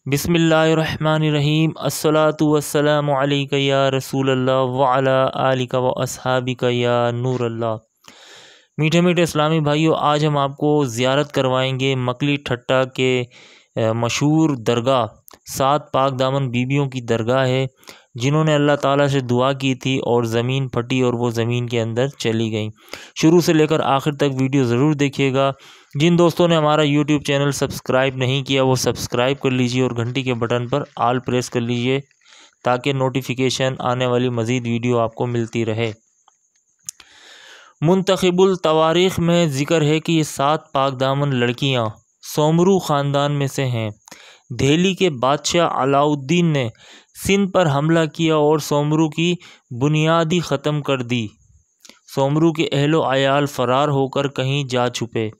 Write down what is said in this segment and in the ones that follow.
बिस्मिल्लाहिर्रहमानिर्रहीम अस्सलातु वस्सलामु अलैका या रसूल अल्लाह व अला आलिका व अस्हाबिका या नूर अल्लाह। मीठे मीठे इस्लामी भाइयों, आज हम आपको ज़ियारत करवाएंगे मकली ठट्टा के मशहूर दरगाह, 7 पाक दामन बीबियों की दरगाह है जिन्होंने अल्लाह ताला से दुआ की थी और ज़मीन फटी और वो ज़मीन के अंदर चली गई। शुरू से लेकर आखिर तक वीडियो ज़रूर देखिएगा। जिन दोस्तों ने हमारा यूट्यूब चैनल सब्सक्राइब नहीं किया वो सब्सक्राइब कर लीजिए और घंटी के बटन पर आल प्रेस कर लीजिए ताकि नोटिफिकेशन आने वाली मज़ीद वीडियो आपको मिलती रहे। मुंतखिबुल तवारीख़ में ज़िक्र है कि ये 7 पाक दामन लड़कियाँ सोमरू ख़ानदान में से हैं। दिल्ली के बादशाह अलाउद्दीन ने सिंध पर हमला किया और सोमरू की बुनियादी ख़त्म कर दी। सोमरू के अहलो अयाल फ़रार होकर कहीं जा छुपे।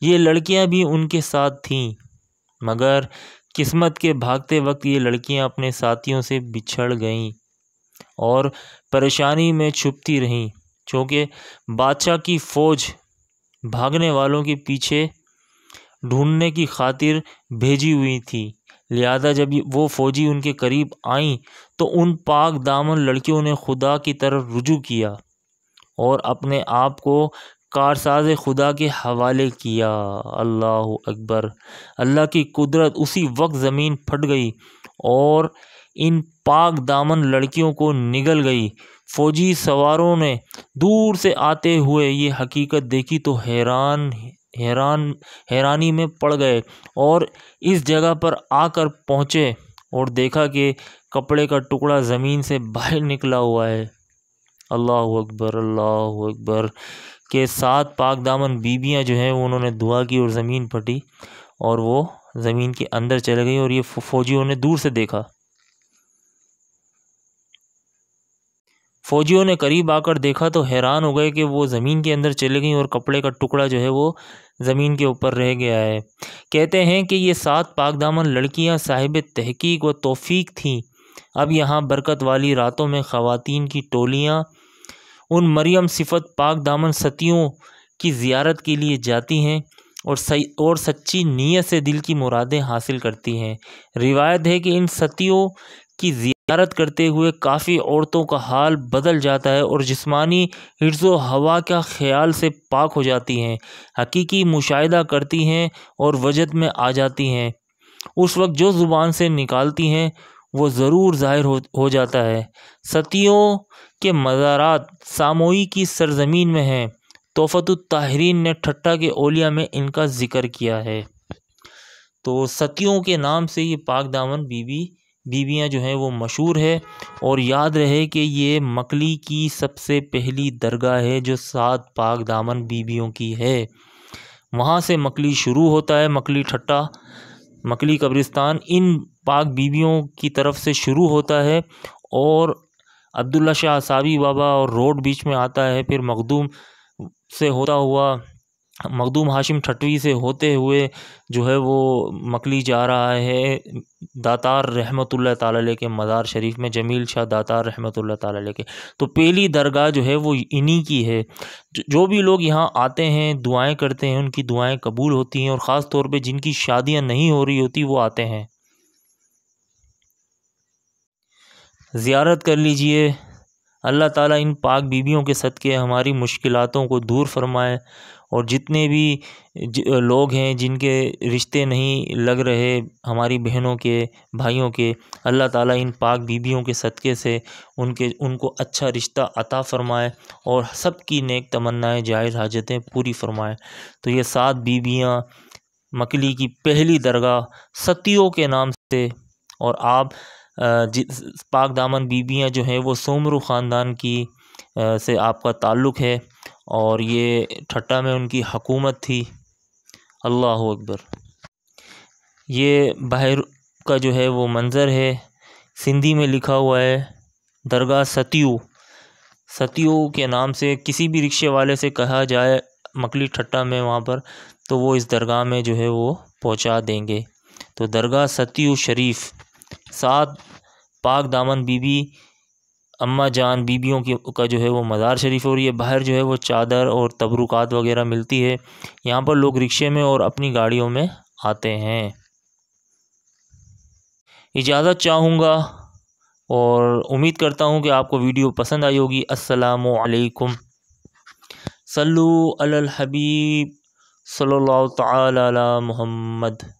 ये लड़कियां भी उनके साथ थीं, मगर किस्मत के भागते वक्त ये लड़कियां अपने साथियों से बिछड़ गईं और परेशानी में छुपती रहीं, क्योंकि बादशाह की फ़ौज भागने वालों के पीछे ढूंढने की खातिर भेजी हुई थी। लिहाजा जब वो फ़ौजी उनके करीब आईं तो उन पाक दामन लड़कियों ने खुदा की तरफ रुजू किया और अपने आप को कारसाज़ खुदा के हवाले किया। अल्लाह अकबर। अल्लाह की कुदरत, उसी वक्त ज़मीन फट गई और इन पाक दामन लड़कियों को निगल गई। फ़ौजी सवारों ने दूर से आते हुए ये हकीकत देखी तो हैरानी में पड़ गए और इस जगह पर आकर पहुँचे और देखा कि कपड़े का टुकड़ा ज़मीन से बाहर निकला हुआ है। अल्लाह अकबर, अल्लाह अकबर। के 7 पाक दामन बीबियाँ जो हैं उन्होंने दुआ की और ज़मीन फटी और वो ज़मीन के अंदर चले गई और ये फ़ौजियों ने दूर से देखा। फ़ौजियों ने करीब आकर देखा तो हैरान हो गए कि वो ज़मीन के अंदर चले गई और कपड़े का टुकड़ा जो है वो ज़मीन के ऊपर रह गया है। कहते हैं कि ये 7 पाक दामन लड़कियाँ साहिब तहकीक व तौफ़ीक थीं। अब यहाँ बरकत वाली रातों में ख़वातीन की टोलियाँ उन मरियम सिफत पाक दामन सतियों की ज़ियारत के लिए जाती हैं और सच्ची नीयत से दिल की मुरादें हासिल करती हैं। रिवायत है कि इन सतियों की ज़ियारत करते हुए काफ़ी औरतों का हाल बदल जाता है और जिस्मानी हिर्ज़ो हवा का ख्याल से पाक हो जाती हैं, हकीकी मुशाहिदा करती हैं और वजद में आ जाती हैं। उस वक्त जो ज़ुबान से निकालती हैं वो ज़रूर ज़ाहिर हो जाता है। सतियों के मज़ारात सामोई की सरज़मीन में हैं। तोफ़तुत ताहिरीन ने ठट्टा के औलिया में इनका ज़िक्र किया है। तो सतियों के नाम से ये पाक दामन बीबियाँ जो हैं वो मशहूर है। और याद रहे कि ये मकली की सबसे पहली दरगाह है जो 7 पाक दामन बीबियों की है। वहाँ से मकली शुरू होता है। मकली ठट्टा, मकली कब्रिस्तान इन पाक बीबियों की तरफ से शुरू होता है और अब्दुल्ला शाह साबी बाबा और रोड बीच में आता है। फिर मखदूम से होता हुआ मखदूम हाशिम ठटवी से होते हुए जो है वो मकली जा रहा है दातार रहमतुल्लाह ताला अलैह के मज़ार शरीफ में, जमील शाह दातार रहमतुल्लाह ताला अलैह के। तो पहली दरगाह जो है वो इन्हीं की है। जो भी लोग यहाँ आते हैं, दुआएं करते हैं, उनकी दुआएं कबूल होती हैं और ख़ास तौर पे जिनकी शादियाँ नहीं हो रही होती वो आते हैं। ज़ियारत कर लीजिए। अल्लाह ताला इन पाक बीबियों के सदक़े हमारी मुश्किलातों को दूर फरमाए और जितने भी लोग हैं जिनके रिश्ते नहीं लग रहे, हमारी बहनों के, भाइयों के, अल्लाह ताला इन पाक बीबियों के सदक़े से उनको अच्छा रिश्ता अता फ़रमाए और सब की नेक तमन्नाएँ, जायज़ हाजतें पूरी फ़रमाए। तो ये 7 बीबियाँ मकली की पहली दरगाह सतियों के नाम से, और आप पाक दामन बीबियाँ जो हैं वो सोमरू ख़ानदान की से आपका ताल्लुक़ है और ये ठट्टा में उनकी हुकूमत थी। अल्लाह अकबर। ये बाहर का जो है वो मंज़र है, सिंधी में लिखा हुआ है दरगाह सतियों के नाम से। किसी भी रिक्शे वाले से कहा जाए मकली ठट्टा में वहाँ पर, तो वो इस दरगाह में जो है वो पहुँचा देंगे। तो दरगाह सतियू शरीफ, 7 पाक दामन बीबी अम्मा जान बीबियों का जो है वो मज़ार शरीफ है और ये बाहर जो है वो चादर और तबरुकात वगैरह मिलती है। यहाँ पर लोग रिक्शे में और अपनी गाड़ियों में आते हैं। اجازت چاہوں گا اور امید کرتا ہوں کہ آپ کو ویڈیو پسند آئی ہوگی۔ السلام علیکم۔ صلو علی الحبیب صلی اللہ تعالی علی محمد۔